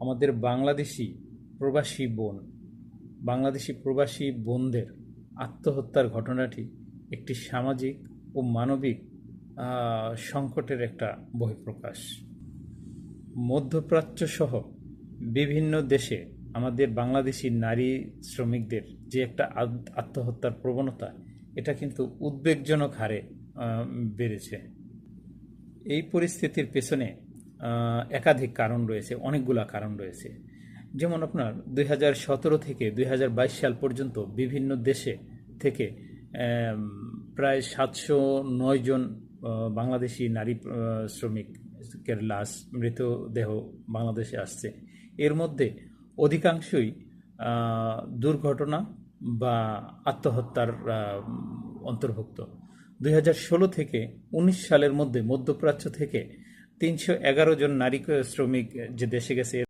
আমাদের বাংলাদেশি প্রবাসী বোনদের আত্মহত্যার ঘটনাটি একটি সামাজিক ও মানবিক সংকটের একটা বহিঃপ্রকাশ। মধ্যপ্রাচ্য সহ বিভিন্ন দেশে আমাদের বাংলাদেশি নারী শ্রমিকদের যে একটা আত্মহত্যার প্রবণতা, এটা কিন্তু উদ্বেগজনক হারে বেড়েছে। এই পরিস্থিতির পেছনে একাধিক কারণ রয়েছে, অনেকগুলা কারণ রয়েছে। যেমন আপনার 2017 থেকে 2022 সাল পর্যন্ত বিভিন্ন দেশে থেকে প্রায় 709 জন বাংলাদেশি নারী শ্রমিকের লাশ, মৃতদেহ বাংলাদেশে আসছে। এর মধ্যে অধিকাংশই দুর্ঘটনা বা আত্মহত্যার অন্তর্ভুক্ত। 2016 থেকে 19 সালের মধ্যে মধ্যপ্রাচ্য থেকে 311 জন নারী শ্রমিক যে দেশে গেছে।